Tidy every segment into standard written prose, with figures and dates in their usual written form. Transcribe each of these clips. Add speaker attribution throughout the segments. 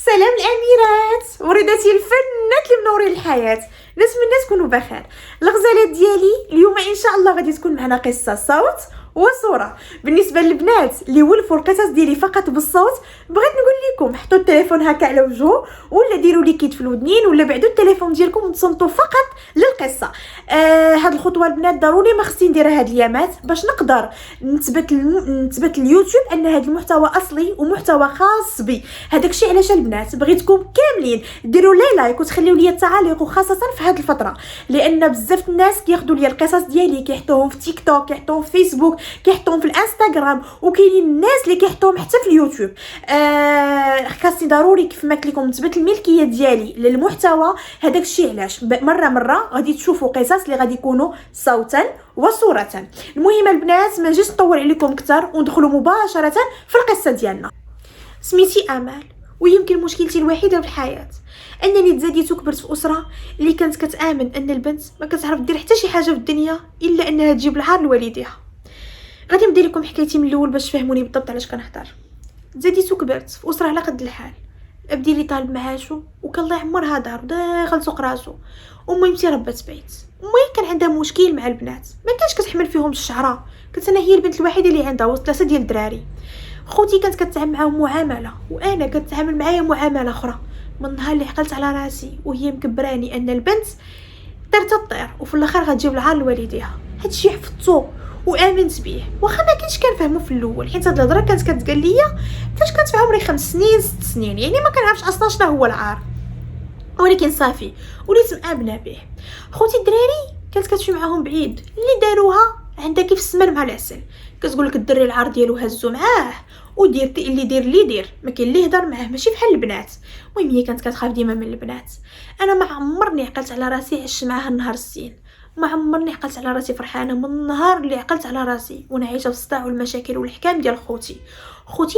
Speaker 1: سلام الاميرات وريداتي الفنات اللي منورين الحياه. نتمنى تكونوا بخير. الغزاله ديالي اليوم ان شاء الله غادي تكون معنا قصه صوت وصوره. بالنسبه للبنات اللي ولفوا القصص ديالي فقط بالصوت، بغيت نقول لكم حطوا التليفون هكا على وجهه ولا ديروا لي كيت في الودنين ولا بعدوا التليفون ديالكم وتصنتوا فقط للقصه. هاد الخطوه البنات ضروري ما خصني نديرها هاد الايامات باش نقدر نثبت اليوتيوب ان هاد المحتوى اصلي ومحتوى خاص بي. هذاك الشيء علاش البنات بغيتكم كاملين ديروا لي لايك وتخليوا لي التعاليق، وخاصه في هاد الفتره لان بزاف الناس كياخذوا لي القصص ديالي كيحطوهم في تيك توك، كيحطوهم في فيسبوك، كيحطوهم في الانستغرام، وكاينين الناس اللي كيحطوهم حتى في اليوتيوب. خاصني ضروري كيف ما قلت لكم نثبت الملكيه ديالي للمحتوى. هذاك الشيء علاش مره غادي تشوفوا قصص اللي غادي يكونوا صوتا وصوره. المهم البنات ما نجيش نطول عليكم اكثر وندخلوا مباشره في القصه ديالنا. سميتي امال، ويمكن مشكلتي الوحيده في الحياه انني تزاديت وكبرت في اسره اللي كانت كتامن ان البنت ما كتعرف دير حتى شي حاجه في الدنيا الا انها تجيب العار لوالديها. غادي نبدا لكم حكايتي من الاول باش تفهموني بالضبط علاش كنهضر. تزاديت وكبرت في اسره على قد الحال. ابدي لي طالب معاشو وكان الله يعمرها دار داخل سوق راسو. امي ربات بيت. امي كان عندها مشكل مع البنات، ما كانش كتحمل فيهم الشعره، كنت انا هي البنت الوحيده اللي عندها وسط 3 ديال الدراري. خوتي كانت كتعامل معاهم معامله وانا كتعامل معايا معامله اخرى. من نهار اللي عقلت على راسي وهي مكبراني ان البنت دارت الطير وفي الاخر غتجيب العار لوالديها، هادشي حفظته وامنت به واخا ما كنتش كنفهمو في الاول، حيت هاد الهضره كانت كتقال ليا فاش كنت في عمري 5 سنين 6 سنين، يعني ما كنعرفش اصلا شنو هو العار، ولكن صافي وليت مآمنه به. خوتي الدراري كانت كتمشي معاهم بعيد، اللي داروها عندها كيف السمن مع العسل، كتقول لك الدري العار ديالو هزو معاه ودير اللي دير ما كاين اللي يهضر معاه، ماشي بحال البنات. المهم هي كانت كتخاف ديما من البنات. انا ما عمرني عقلت على راسي عشت معاها النهار السين، ما عمرني عقلت على راسي فرحانه من النهار اللي عقلت على راسي وانا عايشه في الصداع والمشاكل والحكام ديال خوتي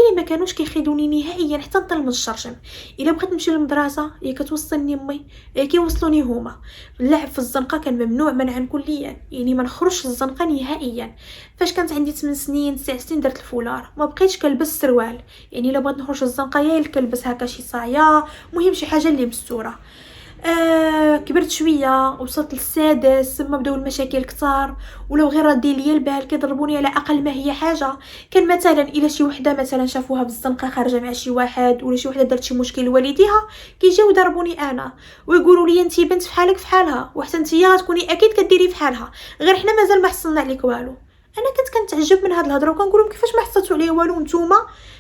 Speaker 1: اللي ما كانوش كيخيدوني نهائيا حتى نطل من الشرشم. الا بغيت نمشي للمدرسه هي كتوصلني امي، هي كيوصلوني هما. اللعب في الزنقه كان ممنوع منعا كليا، يعني ما نخرجش للزنقه نهائيا. فاش كانت عندي 8 سنين 9 سنين درت الفولار، ما بقيتش كنلبس سروال، يعني الا بغيت نخرج للزنقه يا كنلبس هكا شي صايه، مهم شي حاجه اللي مستوره. كبرت شويه وصلت للسادس، ما بداو المشاكل كتار، ولو غير ردي ليا البال كيضربوني على اقل ما هي حاجه. كان مثلا الا شي وحده مثلا شافوها بالزنقه خارجه مع شي واحد، ولا شي وحده درت شي مشكل لوالديها، كيجيو يضربوني انا ويقولوا لي انتي بنت فحالك فحالها، وحتى نتيا غتكوني اكيد كديري فحالها، غير حنا مازال ما حصلنا عليك والو. انا كنت كنتعجب من هاد الهضره وكنقول لهم كيفاش ما حصلتوا عليا والو نتوما،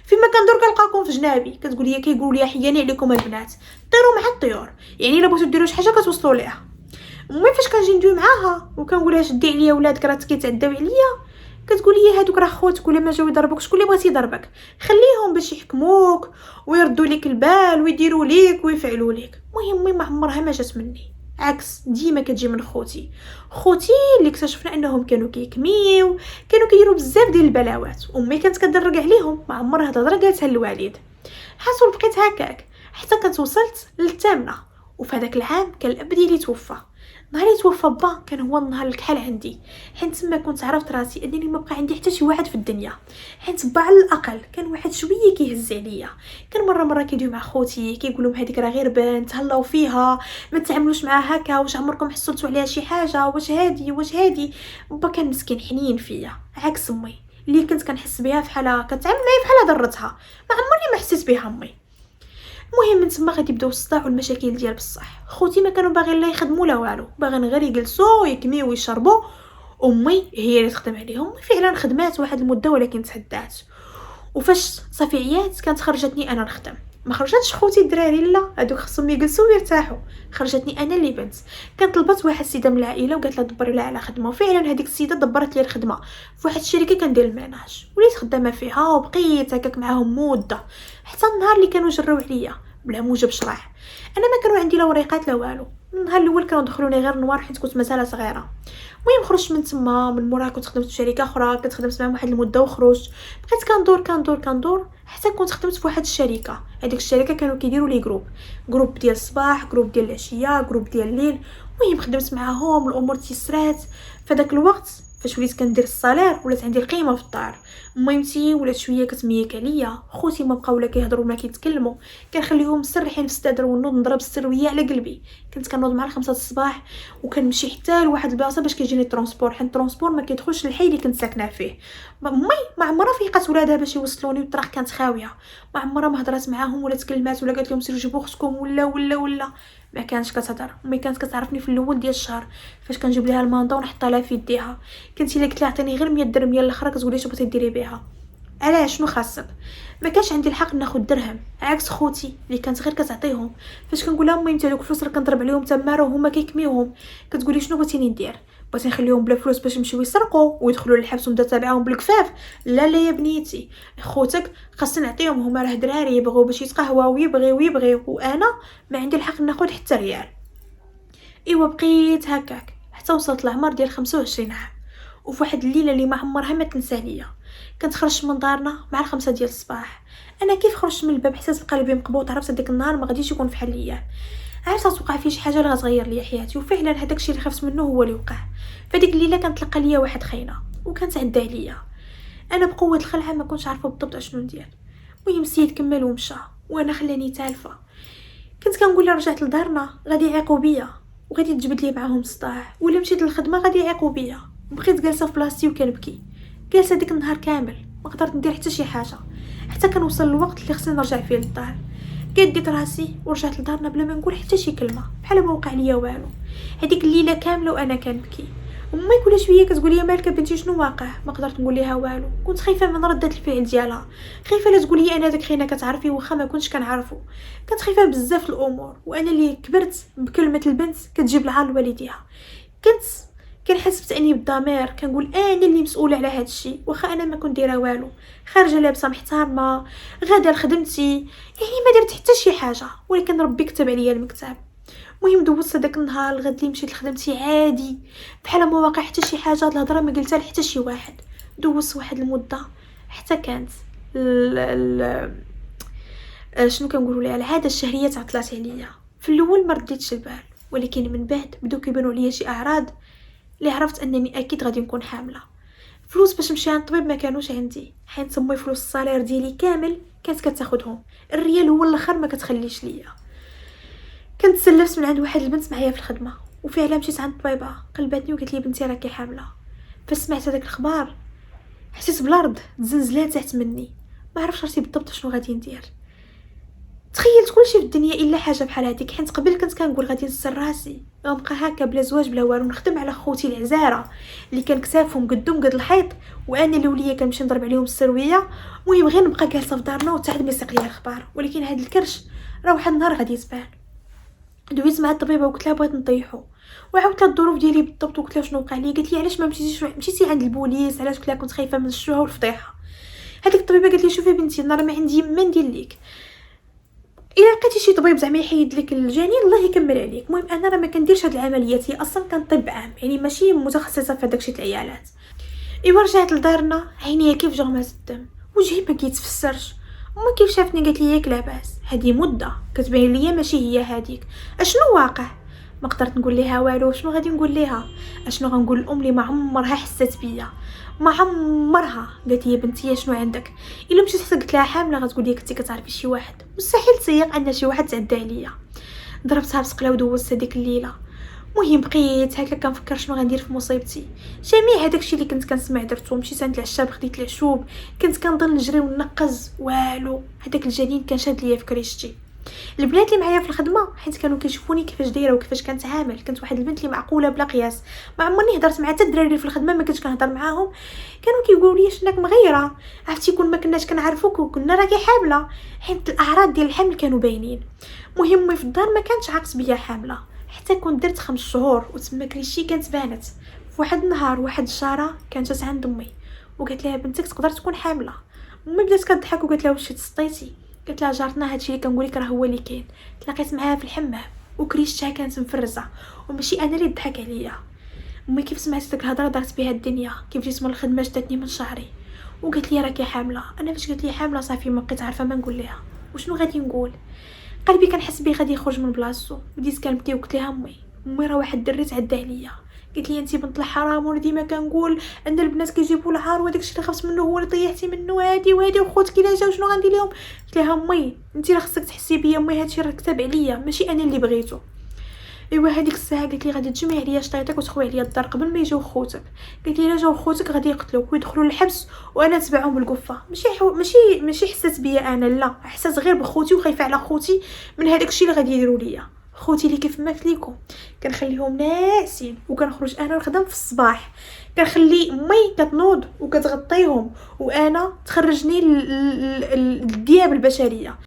Speaker 1: فيما كندور كنلقاكم في جنابي. كتقول لي كيقولوا لي حياني عليكم البنات، طيروا مع الطيور، يعني الا بغيتو ديروا شي حاجه كتوصلوا ليها. المهم فاش كنجي ندوي معاها وكنقول لها شدي عليا ولادك راه كيتعداو عليا، كتقول لي هادوك راه خوتك، ولا ما جاو يضربوك شكون اللي بغيتي يضربك، خليهم باش يحكموك ويردوا لك البال ويديروا ليك ويفعلوا لك. المهم ما عمرها ما جات مني، عكس ديما كتجي من خوتي اللي اكتشفنا انهم كانوا كيكميو، كانوا كيديروا بزاف ديال البلاوات. امي كانت كدرق عليهم، ما عمرها الهضره قالتها للوالد. حاصل بقيت هكاك حتى كنت وصلت للثامنه، وفي هذاك العام كان الاب ديالي توفى. نهار توفى با كان هو النهار الكحل عندي، حيت تما كنت عرفت راسي انني ما بقى عندي حتى شي واحد في الدنيا، حيت با على الاقل كان واحد شويه كيهز عليا. كان مره كيدوي مع خوتي كيقول لهم هذيك راه غير بنت هلاو فيها، ما تعاملوش معها هكا، واش عمركم حصلتوا عليها شي حاجه، واش هادي. با كان مسكين حنين فيا، عكس امي اللي كنت كنحس بها فحال كتعامل معايا بحال ضرتها، ما عمرني ما حسيت بها امي. المهم من تما غادي يبداو الصداع والمشاكل ديال بصح. خوتي ما كانوا باغيين لا يخدموا لا والو، باغيين غير يجلسوا ويكميو ويشربوا. امي هي اللي تخدم عليهم، فعلا خدمات واحد المده ولكن تهدات. وفاش صافي عيات كانت خرجتني انا نخدم، ما خرجتش خوتي الدراري، لا هادوك خصهم يجلسوا ويرتاحوا، خرجتني انا اللي بنت. كانت طلبت واحد السيده من العائله وقالت لها دبري لها على خدمه، وفعلا هذيك السيده دبرت لي الخدمه في واحد الشركه كندير المناج، وليت خدامه فيها وبقيت هكاك معاهم مده حتى النهار اللي كانوا جراو عليا بلا موجب شرح. انا ما كانوا عندي لا وريقات لا والو، النهار الاول كانوا دخلوني غير نوار حيت كنت مازال صغيره. المهم خرجت من تما، من مورا كنت خدمت في شركه اخرى، كنت خدمت معاهم واحد المده وخرجت، بقيت كندور حتى كنت خدمت في واحد الشركه. هذيك الشركه كانوا كيديروا لي جروب ديال الصباح، جروب ديال العشيه، جروب ديال الليل. المهم خدمت معاهم، الامور تيسرات. فداك الوقت فاش وليت كندير الصالير ولات عندي القيمه في الدار. ميمتي ولات شويه كتميك عليا، خوتي ما بقاو لا كيهضروا ما كيتكلموا، كنخليهم مسرحين في الصدر ونوض نضرب السرويه على قلبي. كنت كنوض مع 5 الصباح وكنمشي حتى لواحد البلاصه باش كيجيني الترونسبور، حيت الترونسبور ما كيدخلش للحي اللي كنت ساكنه فيه. امي ما عمرها فيقات ولادها باش يوصلوني والطريق كانت خاويه، ما عمرها ما هضرات معاهم ولا تكلمات ولا قالت لهم سيروا جيبوا اختكم ولا ما كانتش كتهضر. امي كانت كتعرفني في الاول ديال الشهر فاش كنجيب ليها المانطه ونحطها لها في يديها. كنت الا قلت لها عطيني غير 100 درهم يلا الاخرى كتقول لي شنو بغيتي ديري بها، علاش شنو خاصك؟ ما كانش عندي الحق ناخذ درهم عكس خوتي اللي كانت غير كتعطيهم. فاش كنقول لها امي انت دوك الفلوس راه كنضرب عليهم تماره وهما كيكميوهم، كتقول لي شنو بغيتيني ندير؟ بغيتي نخليهم بلا فلوس باش يمشيو يسرقوا ويدخلوا للحبس ونبدا تابعهم بالكفاف؟ لا يا بنيتي، خوتك خاصني نعطيهم، هما راه دراري يبغوا باش يتقهواو ويبغيو وانا ما عندي الحق ناخذ حتى ريال. ايوا بقيت هكاك حتى وصلت العمر ديال 25 عام. وفي واحد الليله اللي ما عمرها ما تنسى ليا، كنت خرجت من دارنا مع 5 ديال الصباح. انا كيف خرجت من الباب حسيت بقلبي مقبوط، عرفت هذاك النهار ما غاديش يكون فحال الايام، عرفت توقع فيه شي حاجه اللي غتغير لي حياتي. وفعلا هذاك الشيء اللي خفت منه هو اللي وقع. فديك الليله كانت تلقى ليا واحد خاينه وكانت عدى عليا. انا بقوه الخلعه ما كنتش عارفه بالضبط اشنو ندير. المهم السيد كمل ومشى وانا خلاني تالفه. كنت كنقول لها رجعت لدارنا غادي يعيقوا بيا وغادي تجبد لي معاهم صداع، ولا مشيت للخدمه غادي يعيقوا بيا. بقيت جالسه في بلاصتي وكنبكي، جالسه ديك النهار كامل ما قدرت ندير حتى شي حاجه، حتى كان وصل الوقت اللي خصني نرجع فيه للدار. كديت راسي ورجعت لدارنا بلا ما نقول حتى شي كلمه، بحال ما وقع ليا والو. هذيك الليله كامله وانا كنبكي. امي كل شويه كتقول لي مالك بنتي شنو واقع؟ ما قدرت نقول ليها والو، كنت خايفه من رده الفعل ديالها، خايفه لا تقول لي انا داك خينا كتعرفي واخا ما كنتش كنعرفو. كنت خايفه بزاف الامور، وانا اللي كبرت بكلمه البنت كتجيب العار لوالديها. كنت كنحس بتانيب الضمير، كنقول انا اللي مسؤوله على هذا الشيء واخا انا ما كنت دايره والو، خارجه لابسه محترمه غاده لخدمتي، يعني ما درت حتى شي حاجه، ولكن ربي كتب عليا المكتب. المهم دوزت داك النهار الغد اللي مشيت لخدمتي عادي بحال ما واقع حتى شي حاجه، هاد الهضره ما قلتها لحتى شي واحد. دوزت واحد المده حتى كانت شنو كنقولوا ليها العاده الشهريه تعطلات عليا. في الاول ما رديتش البال، ولكن من بعد بداو كيبانوا ليا شي اعراض اللي عرفت انني اكيد غادي نكون حامله. فلوس باش نمشي عند الطبيب ما كانوش عندي، حيت امي فلوس الصالير ديالي كامل كانت كتاخذهم، الريال هو الاخر ما كتخليش ليا. كنت سلفت من عند واحد البنت معايا في الخدمه، وفعلا مشيت عند الطبيبه قلبتني وقالت لي بنتي راكي حامله. فسمعت هذاك الخبر حسيت بالارض تزلزلات تحت مني، ما عرفتش راسي بالضبط شنو غادي ندير. تخيلت كلشي في الدنيا الا حاجه بحال هذيك، حيت قبل كنت كنقول غادي نسر راسي غنبقى هكا بلا زواج بلا والو، نخدم على خوتي العزاره اللي كان كتافهم قدهم قد الحيط، وانا الاوليه كنمشي نضرب عليهم السرويه. المهم غير نبقى جالسه في دارنا وتعد ما يسيق ليا الخبار. ولكن هذا الكرش راه واحد النهار غادي يتبان. دويت مع الطبيبه وقلت لها بغيت نطيحو، وعاودت لها الظروف ديالي بالضبط وقلت لها شنو وقع لي. قالت لي علاش ما مشيتي عند البوليس؟ علاش؟ قلت لها كنت خايفه من الشوهه والفضيحه. هذيك الطبيبه قالت لي شوفي بنتي انا ما عندي ما ندير لك، الا لقيتي شي طبيب زعما يحيد لك الجنين الله يكمل عليك. المهم انا راه ما كنديرش هاد العمليات، هي اصلا كنطب عام يعني ماشي متخصصه في هداك الشيء العيالات. ايوا رجعت لدارنا عينيا كيف جرمات الدم، وجهي ما كيتفسرش. امي كيف شافتني قالت لي ياك لاباس، هذه مده كتبين ليا ماشي هي هذيك. اشنو واقع؟ ما قدرت نقول ليها والو. شنو غادي نقول ليها؟ اشنو غنقول الام اللي ما عمرها حست بيا، ما عمرها قالت لي بنتي شنو عندك؟ الا مشيت حتى قلت لها حامله غتقول لي كنتي كتعرفي شي واحد. مستحيل تسيق ان شي واحد تعدى عليا. ضربتها بسقله ودوزت هذيك الليله. المهم بقيت هكا كنفكر شنو غندير في مصيبتي. جميع هداكشي اللي كنت كنسمع درتو، مشيت عند العشاب خديت العشوب، كنت كنضل نجري وننقز والو. هذاك الجنين كان شاد ليا في كريشتي. البنات اللي معايا في الخدمه حيت كانوا كيشوفوني كيفاش دايره وكيفاش كنتعامل، كنت واحد البنت اللي معقوله بلا قياس، ما عمرني هضرت مع حتى الدراري في الخدمه ما كنتش كنهضر معاهم. كانوا كيقولوا لي شناك مغيره، عرفتي كون ما كناش كنعرفوك وكنا راكي حامله، حيت الاعراض ديال الحمل كانوا باينين. المهم في الدار ما كانتش عاقس بيا حامله حتى كنت درت 5 شهور وتما كلشي كانت بانت. في واحد النهار واحد الجاره كانت جات عند امي وقالت لها بنتك تقدر تكون حامله. امي بدات كتضحك وقالت لها واش تسطيتي؟ قالت لها جارتنا هادشي اللي كنقول لك راه هو اللي كاين. تلاقيت معاها في الحمام وكريشتها كانت مفرزه وماشي انا اللي ضحك عليا. امي كيف سمعت ديك الهضره دارت بها الدنيا، كيف جيت من الخدمه شدتني من شعري وقالت لي راكي حامله. انا فاش قالت لي حامله صافي ما بقيت عارفه ما نقول لها وشنو غادي نقول. قلبي كنحس بيه غادي يخرج من بلاصتو، بديت كنبكي وقلت لها امي راه واحد الدري تعدى عليا. قالت لي انت بنت الحرام، وانا ديما كنقول ان البنات كيجيبوا العار وداك الشيء اللي خافت منه هو اللي طيحتي منه. هادي وهادي وخوتك الا جاو شنو غندير لهم؟ قلت لها امي انت راه خصك تحسي بيا امي، هادشي راه كتب عليا ماشي انا اللي بغيتو. ايوا هذيك الساعه قالت لي غادي تجمعي عليا شطيطك وتخوي عليا الدار قبل ما يجيو خوتك. قالت لي الا جاو خوتك غادي يقتلوك ويدخلوا للحبس وانا نتبعهم بالقفه. ماشي حسات بيا انا، لا حسات غير بخوتي وخايفه على خوتي من هذاك الشيء اللي غادي يديروا ليا. خوتي اللي كيف ما قلت لكم كنخليهم ناعسين وكنخرج انا نخدم في الصباح، كنخلي امي كتنوض وكتغطيهم وانا تخرجني الدياب البشريه.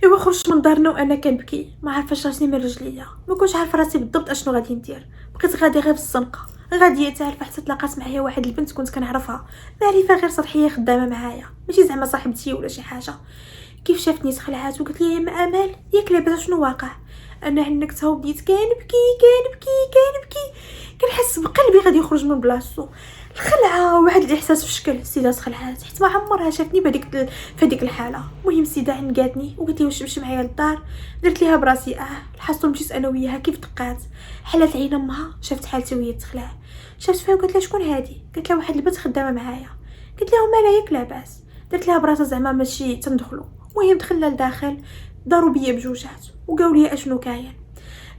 Speaker 1: ايوا خرجت من دارنا وانا كنبكي، ما عارفاش راسي من رجليا، ما كنتش عارفه راسي بالضبط اشنو غادي ندير. بقيت غادي غير في الزنقه غاديه تعرف، حتى تلاقات معايا واحد البنت كنت كنعرفها معرفه غير سطحيه خدامه معايا ماشي زعما صاحبتي ولا شي حاجه. كيف شافتني تخلعات وقالت لي يا امال ياك لاباس شنو واقع؟ انا حنكتها وبديت كنبكي كنحس بقلبي غادي يخرج من بلاصتو. الخلعه واحد الاحساس في شكل السيده خلعات حيت ما عمرها شافني في هذيك الحاله. المهم السيده عنقاتني وقالت لي واش تمشي معايا للدار؟ درت ليها براسي الحصول مشيت انا وياها. كيف دقات حلات عين امها شافت حالتي وهي تخلع، شافت فيها وقالت لها شكون هادي؟ قالت لها واحد البنت خدامه معايا. قلت لها مالها ياك لاباس؟ درت لها براسها زعما ماشي تندخلوا. المهم دخلنا لداخل داروا بيا بجوجات وقالوا لي اشنو كاين.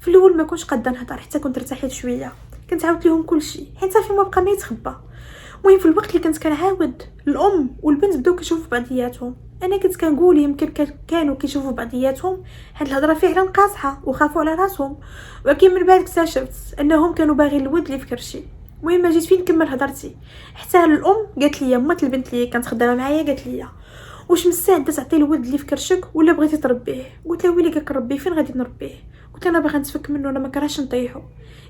Speaker 1: في الاول ما كنتش قادة نهضر حتى كنت ارتحيت شويه، كنت عاودت لهم كلشي حيت صافي ما بقى ما يتخبى. المهم في الوقت اللي كنت كنعاود الام والبنت بداو كيشوفوا بعضياتهم، انا كنت كنقول يمكن كانوا كيشوفوا بعضياتهم حيت الهضره فعلا قاصحه وخافوا على راسهم، ولكن من بعد اكتشفت انهم كانوا باغيين الود اللي في كرشي. المهم ما جيت فين نكمل هضرتي حتى الام قالت لي مات البنت اللي كانت خدامه معايا قالت لي واش مستعده تعطي الولد اللي في كرشك ولا بغيتي تربيه؟ قلت لها ويلي قالك نربيه فين غادي نربيه؟ قلت انا باغا نتفك منه انا ما كرهش نطيحو.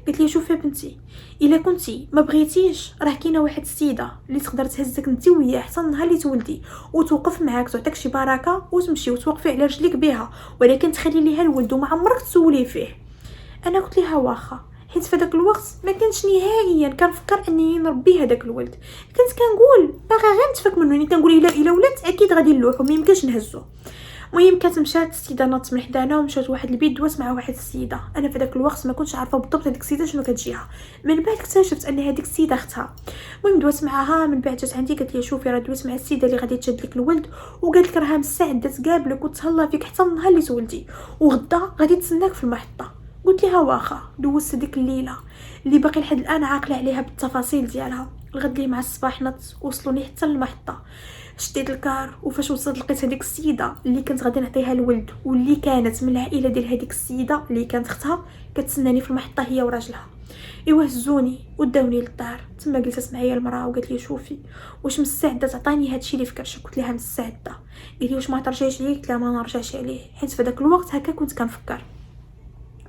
Speaker 1: قالت لي شوفي بنتي الا كنتي ما بغيتيش راه كاينه واحد السيده اللي تقدر تهزك انت وياه حتى النهار اللي تولدي وتوقف معاك تعطيك شي بركه وتمشي وتوقفي على رجليك بها، ولكن تخلي ليها الولد وما عمرك تسولي فيه. انا قلت لها واخا، حيت في داك الوقت ما كانش نهائيا كنفكر انني نربي هذاك الولد، كنت كنقول باغا غير نتفك منه، يعني كنقول الا ولات اكيد غادي نلوحو ما يمكنش نهزو. المهم كانت مشات السيده ناضت من حدانا ومشات واحد البيت دوات مع واحد السيده. انا في داك الوقت ما كنتش عارفه بالضبط هذيك السيده شنو كتجيها، من بعد اكتشفت ان هذيك السيده اختها. المهم دوات معاها، من بعد جات عندي قالت لي شوفي راه دوات مع السيده اللي غادي تشد لك الولد وقالت لك راه مستعده تقابلك وتهلا فيك حتى النهار اللي تولدي وغدا غادي تسناك في المحطه. قلت لها واخا. دوزت ديك الليله اللي باقي لحد الان عاقله عليها بالتفاصيل ديالها. الغد لي مع الصباح نط وصلوني حتى للمحطه، شديت الكار وفاش وصلت لقيت هذيك السيده اللي كنت غادي نعطيها الولد واللي كانت من العائله ديال هذيك السيده اللي كانت اختها كتسناني في المحطه هي وراجلها. ايوا هزوني وداوني للدار، تما جلست معايا المراه وقالت لي شوفي واش مستعده تعطيني هادشي اللي في كرشك؟ قلت لها مستعده. قالت لي واش ما ترجعيش ليه؟ قلت لها ما نرجعش عليه حيت في داك الوقت هكا كنت كنفكر.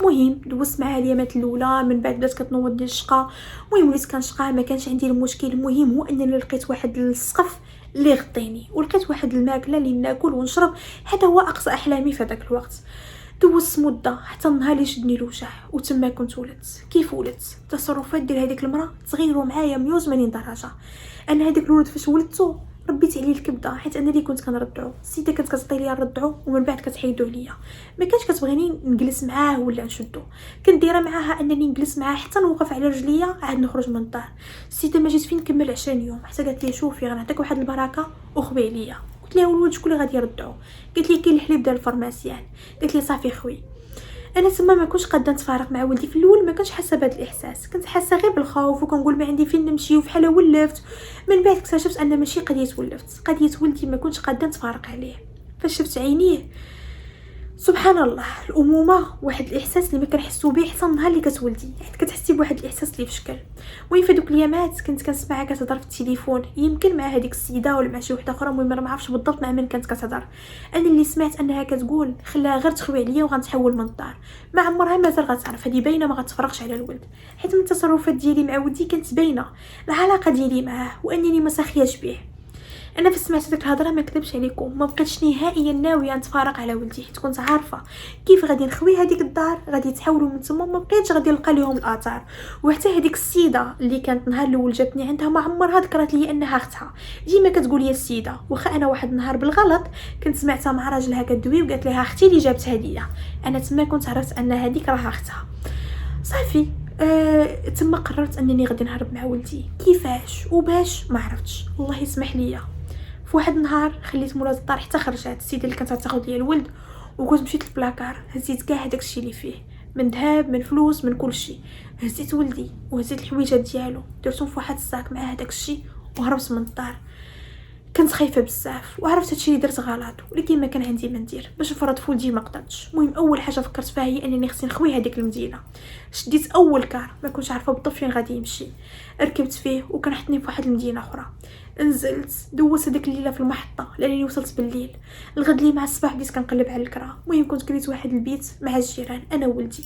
Speaker 1: المهم دوزت معها اليامات الاولى، من بعد بدات كتنوض لي الشقه. المهم وليت كنشقى ما كانش عندي المشكل. المهم هو انني لقيت واحد السقف اللي غطيني ولقيت واحد الماكله اللي ناكل ونشرب، هذا هو اقصى احلامي في ذاك الوقت. دوزت مده حتى النهار اللي شدني الوجع وتما كنت ولدت. كيف ولدت التصرفات ديال هذيك المراه تغيروا معايا 180 درجه. انا هذيك الولد فاش ولدتو ربيت عليه الكبده حيت انا اللي كنت كنرضعو، السيده كانت كتعطي ليا نرضعو ومن بعد كتحيدو عليا، ما كانش كتبغيني نجلس معاه ولا نشدو. كنت دايره معاها انني نجلس معاه حتى نوقف على رجليا عاد نخرج من الدار. السيده ما جيت فين نكمل 20 يوم حتى قالت لي شوفي غنعطيك واحد البركه وخبي عليا. قلت لها الولد شكون اللي غادي يرضعو؟ قالت لي كاين الحليب ديال الفارماسيان. قالت لي صافي خوي. انا تما ما كنتش قادة نتفارق مع ولدي. في الاول ما كنتش حاسه بهذا الاحساس، كنت حاسه غير بالخوف وكنقول ما عندي فين نمشي وفحال ولفت. من بعد اكتشفت ان ماشي قضيه ولفت، قضيه ولدي ما كنتش قادة نتفارق عليه. فاش شفت عينيه سبحان الله، الامومه واحد الاحساس اللي ما كنحسو به حتى النهار اللي كتولدي، حيت كتحسي بواحد الاحساس اللي في شكل. المهم في دوك الايامات كنت كنسمعها كتهضر في التليفون، يمكن مع هذيك السيده ولا مع شي وحده اخرى، المهم ما عرفتش بالضبط مع من كانت كتهضر. انا اللي سمعت انها كتقول خلاها غير تخوي عليا وغنتحول من الدار. ما عمرها مازال غتعرف، هذه باينه ما غتفرقش على الولد، حيت من التصرفات ديالي مع ولدي كانت باينه العلاقه ديالي معاه وانني ما ساخياش به. انا فاش سمعت ديك الهضره ما كذبش عليكم ما بقيتش نهائيا ناويه نتفارق على ولدي، حيت كنت عارفه كيف غادي نخوي هذيك الدار غادي يتحولوا من تما، ما بقيتش غادي نلقى لهم الاثار. وحتى هذيك السيده اللي كانت نهار الاول جاتني عندها ما عمرها ذكرت لي انها اختها، ديما كتقول لي السيده. واخا انا واحد النهار بالغلط كنت سمعتها مع راجلها كدوي وقالت لها اختي اللي جابت هديه، انا تما كنت عرفت ان هذيك راها اختها. صافي تما قررت انني غادي نهرب مع ولدي. كيفاش وباش ما عرفتش، الله يسمح ليا. في واحد النهار خليت مولات الدار حتى خرجات السيده اللي كانت تاخذ ليا الولد، وكنت مشيت للبلاكار هزيت كاع هذاك الشيء اللي فيه من ذهب من فلوس من كل شيء. هزيت ولدي وهزيت الحويجات ديالو درتهم في واحد الساك مع هذاك الشيء وهربت من الدار. كنت خايفه بزاف وعرفت هادشي اللي درت غلط، ولكن ما كان عندي ما ندير باش نفرط في ولدي ما قدرتش. المهم اول حاجه فكرت فيها هي انني خصني نخوي هذيك المدينه. شديت اول كار ما كنتش عارفه بالضبط فين غادي يمشي، ركبت فيه وكان حطني في واحد المدينه اخرى. نزلت دوزت هذيك الليله في المحطه لاني وصلت بالليل. الغد اللي مع الصباح بديت كنقلب على الكرا. المهم كنت كريت واحد البيت مع الجيران انا وولدي.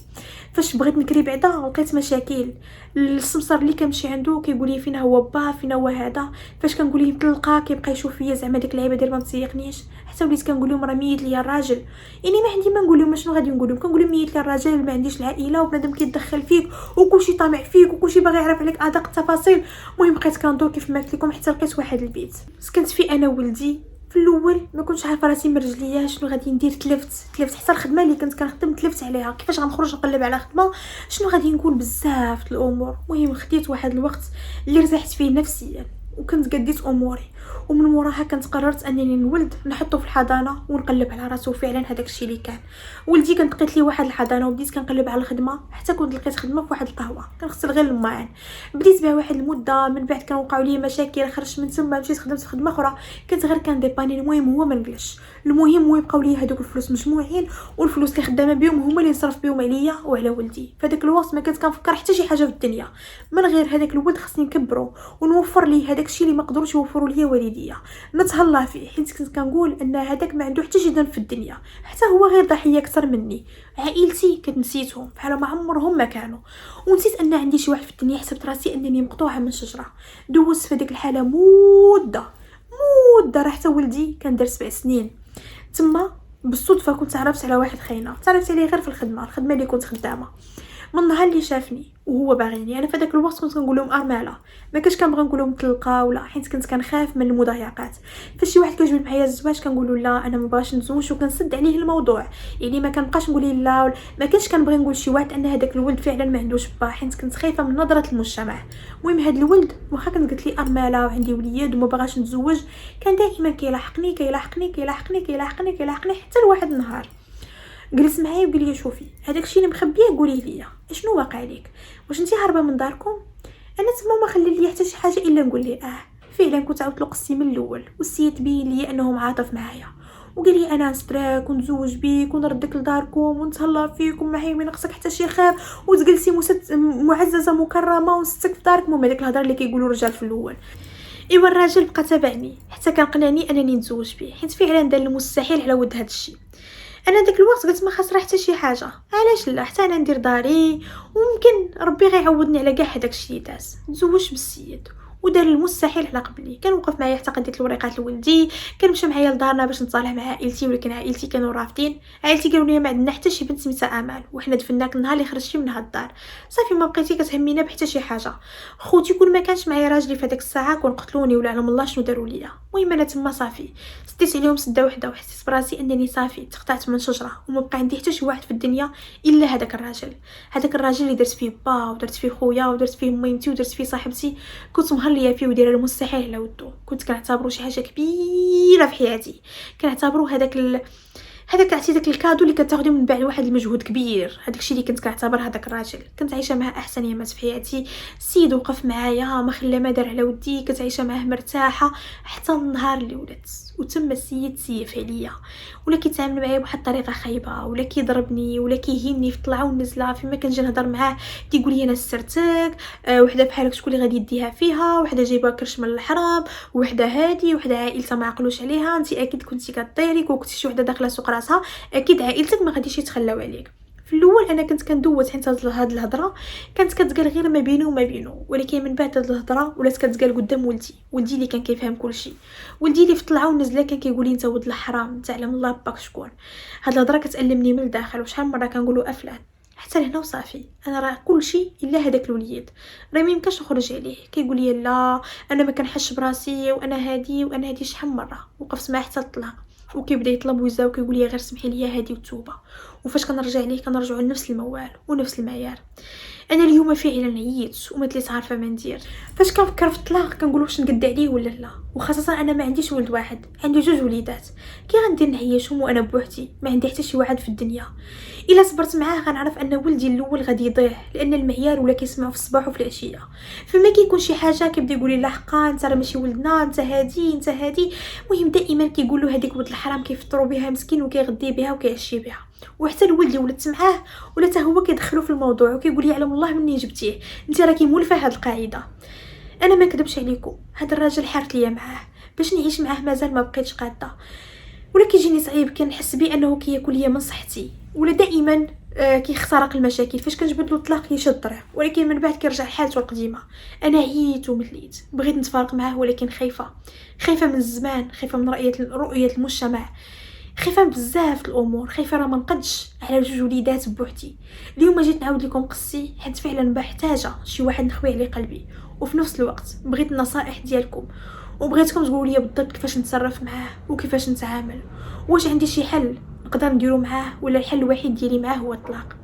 Speaker 1: فاش بغيت نكري بعدا لقيت مشاكل. السمسار اللي كنمشي عنده كيقول لي فين هو با فين هو هذا. فاش كنقول ليه تلقى كيبقى يشوف فيا زعما ديك اللعيبه ديال ما تسيقنيش. حتى وليت كنقول لهم راه ميت ليا الراجل، يعني ما عندي ما نقول لهم. شنو غادي نقول لهم؟ كنقول لهم ميت ليا الراجل، ما عنديش العائله وبنادم كيتدخل فيك وكلشي طامع فيك وكلشي باغي يعرف عليك ادق التفاصيل. المهم بقيت كندور كيف ما قلت لكم حتى لقيت واحد البيت سكنت فيه انا وولدي. في الاول ما كنتش عارفه راسي من رجليا شنو غادي ندير. تلفت حتى الخدمه اللي كنت كنخدم تلفت عليها. كيفاش غنخرج نقلب على خدمه؟ شنو غادي نقول؟ بزاف الامور. المهم خديت واحد الوقت اللي ارتحت فيه نفسيا وكنت قديت اموري، ومن موراها كنت قررت انني نولد نحطه في الحضانه ونقلب على راسو. فعلا هذاك الشيء اللي كان. ولدي كنت لقيت لي واحد الحضانه وبديت كنقلب على الخدمه حتى كنت لقيت خدمه في واحد القهوه كنغسل غير الماعن. بديت بها واحد المده، من بعد كان وقعوا لي مشاكل خرجت من تما مشيت خدمت في خدمه اخرى كنت غير كنديباني. المهم هو ما نقلش. المهم يبقاو لي هذوك الفلوس مجموعين، والفلوس اللي خدامه بهم هما اللي نصرف بهم عليا وعلى ولدي. فداك الوقت ما كنت كنفكر حتى شي حاجه في الدنيا من غير هذاك الولد. خصني نكبرو ونوفر ليه هذاك الشيء اللي ما قدروش يوفروا ليا والديا. نتهلا فيه حيت كنت كنقول ان هذاك ما عنده حتى شي ذنب في الدنيا، حتى هو غير ضحيه اكثر مني. عائلتي كنت نسيتهم بحال ما عمرهم ما كانوا، ونسيت ان عندي شي واحد في الدنيا. حسبت راسي انني مقطوعه من شجره. دوزت في ديك الحاله مده راه حتى ولدي كان دار 7 سنين. تما بالصدفه كنت عرفت على واحد خاينه تعرفت عليه غير في الخدمه اللي كنت خدامه. من النهار اللي شافني وهو باغيني انا في داك الوقت كنت كنقول لهم ارمله، ما كنتش كنبغي نقول لهم طلقه ولا، حيت كنت كنخاف من المضايقات. فاش شي واحد كيجبد معايا الزواج كنقول له لا انا ما بغاش نتزوج وكنسد عليه الموضوع. يعني ما كنبقاش نقول لا، ما كنتش كنبغي نقول شي واحد ان هذاك الولد فعلا ما عندوش با، حيت كنت خايفه من نظره المجتمع. المهم هذا الولد واخا كنت قلت لي ارمله وعندي وليد وما بغاش نتزوج كان دائما كيلاحقني حتى لواحد النهار جلس معايا وقال لي شوفي هذاك الشيء اللي مخبيه قولي لي شنو واقع لك، واش انت هاربه من داركم؟ انا تما ما خلي لي حتى شي حاجه الا نقول لي فعلا كنت عاودت له قصتي من الاول. والسيد بين لي انه معاطف معايا وقال لي انا نستراك ونتزوج بيك ونردك لداركم ونتهلا فيك وما هي ما ناقصك حتى شي خير وتجلسي معززه مكرمه ونستك في دارك. المهم هذيك الهضره اللي كيقولوا الرجال في الاول. ايوا الراجل بقى تابعني حتى كان قنعني انني نتزوج به، حيت فعلا دار المستحيل على ود هذا الشيء. انا داك الوقت قلت ما خسر حتى شي حاجه، علاش لا حتى انا ندير داري وممكن ربي غيعوضني على كاع هذاك الشيء اللي داز. تزوجت بالسيد ودار المستحيل على قبلي. كان وقف معايا حتى قديت الوريقات لولدي، كان مشى معايا لدارنا باش نتصالح مع عائلتي، ولكن عائلتي كانوا رافضين. عائلتي قالوا لي ما عندنا حتى شي بنت سميتها امال وحنا دفناك النهار اللي خرجتي من هاد الدار. صافي ما بقيتي كتهمينا بحتى شي حاجه. خوتي كون ما كانش معايا راجلي في هذيك الساعه كون قتلوني ولا علم الله شنو داروا ليا. المهم انا تما صافي سديت عليهم سده وحده وحسيت براسي انني صافي تقطعت من شجره وما بقى عندي حتى شي واحد في الدنيا الا هذاك الراجل اللي درت فيه با ودرت فيه خويا ودرت فيه ميمتي ودرت فيه صاحبتي. كنت مهليه فيه ودايره المستحيل على ودو. كنت كنعتبرو شي حاجه كبيره في حياتي، كنعتبرو هذاك عرفتي داك الكادو اللي كتاخدي من بعد واحد المجهود كبير. هذاك الشيء اللي كنت كنعتبر هذاك الراجل. كنت عايشه معاه احسن ايامات في حياتي. السيد وقف معايا ما خلى ما دار على ودي، كنت عايشه معاه مرتاحه حتى النهار اللي ولدت. وتم السيد سيف عليا ولا كيتعامل معايا بواحد الطريقه خايبه ولا كيضربني ولا كيهيني في الطلعه والنزله. فيما كنجي نهضر معاه كيقول لي انا سرتك، وحده بحالك شكون اللي غادي يديها فيها، وحده جايبها كرش من الحرام، وحده هادي، وحده عائلتها ما عقلوش عليها، انت اكيد كنتي كطيري كنتي شي وحده داخله سوق راسها، اكيد عائلتك ما غاديش يتخلاو عليك. في الاول انا كنت كندوز حيت هاد الهضره كانت كتقال غير ما بيني وما بينه، ولكن من بعد هاد الهضره ولات كتقال قدام ولدي اللي كان كيفهم كل شيء، ولدي اللي في طلعه ونزله كان كيقول لي انت ولد الحرام تعلم الله باك شكون. هاد الهضره كتألمني من الداخل وشحال مره كنقولوا افلان حتى لهنا وصافي. انا راه كل شيء الا هذاك الوليد راه ما يمكنش نخرج عليه. كيقول لي لا انا ما كنحش براسي وانا هادي شحال مره وقفت معاه حتى الطلاق وكيبدا يطلب ويزا وكيقول لي غير سمحي لي هادي وتوبه. وفاش كنرجع ليه كنرجعوا لنفس الموال ونفس المعيار. انا اليوم فعلا عييت وما تليت عارفه ما ندير. فاش كنفكر في الطلاق كنقول واش نقد عليه ولا لا، وخاصه انا ما عنديش ولد واحد، عندي 2 وليدات. كي غندير نعيشهم وانا بوحدي، ما عندي حتى شي واحد في الدنيا. الا صبرت معاه غنعرف ان ولدي الاول غادي يضيع، لان المعيار ولا كيسمعوا في الصباح وفي العشيه. فما كيكون شي حاجه كيبدا يقول لي لا حقا انت راه ماشي ولدنا، انت هادي. المهم دائما كيقول له هذيك ولد الحرام كيفطروا بها مسكين وكيغدي بها وكيعشي بها. وحتى الولد اللي ولدت معاه ولا حتى هو كيدخلوا في الموضوع وكيقول يعلم الله منين جبتيه، انت راكي مولفه هاد القاعده. انا ما نكذبش عليكم، هاد الراجل حارت ليا معاه باش نعيش معاه، مازال ما بقيتش قاده. ولا كيجيني صعيب كنحس بانه كياكل ليا من صحتي، ولا دائما كيخترق المشاكل. فاش كنجبد له الطلاق يشد الطريق، ولكن من بعد كيرجع لحالته القديمه. انا عييت ومليت، بغيت نتفارق معاه ولكن خايفه من الزمان، خايفه من رؤيه المجتمع، خايفه بزاف الامور، خايفه راه ما نقدش على 2 وليدات بوحدي. اليوم جيت نعاود لكم قصتي حيت فعلا محتاجه شي واحد نخوي عليه قلبي، وفي نفس الوقت بغيت النصائح ديالكم، وبغيتكم تقولوا لي بالضبط كيفاش نتصرف معاه وكيفاش نتعامل، واش عندي شي حل نقدر نديرو معاه ولا الحل الوحيد ديالي معاه هو الطلاق.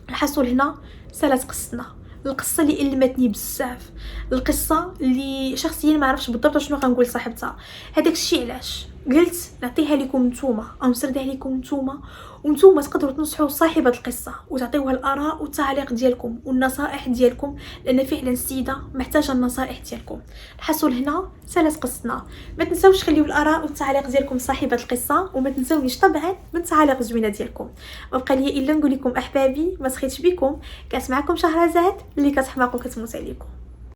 Speaker 1: الحصول هنا سالت قصتنا، القصه اللي المتني بزاف، القصه اللي شخصيا ما عرفتش بالضبط شنو غنقول صاحبتها. هذاك الشيء علاش قلت نعطيها لكم نتوما او نسردها لكم نتوما، ونتوما تقدروا تنصحوا صاحبه القصه وتعطيوها الاراء والتعليق ديالكم والنصائح ديالكم، لان فعلا السيده محتاجه النصائح ديالكم. الحصول هنا سالت قصتنا. ما تنساوش خليو الاراء والتعليق ديالكم صاحبه القصه، وما تنساونيش طبعا من التعاليق الزوينه ديالكم. ما بقى لي الا نقول لكم احبابي ما سخيتش بكم، كانت معكم شهرزاد اللي كتحماق وكتموت عليكم.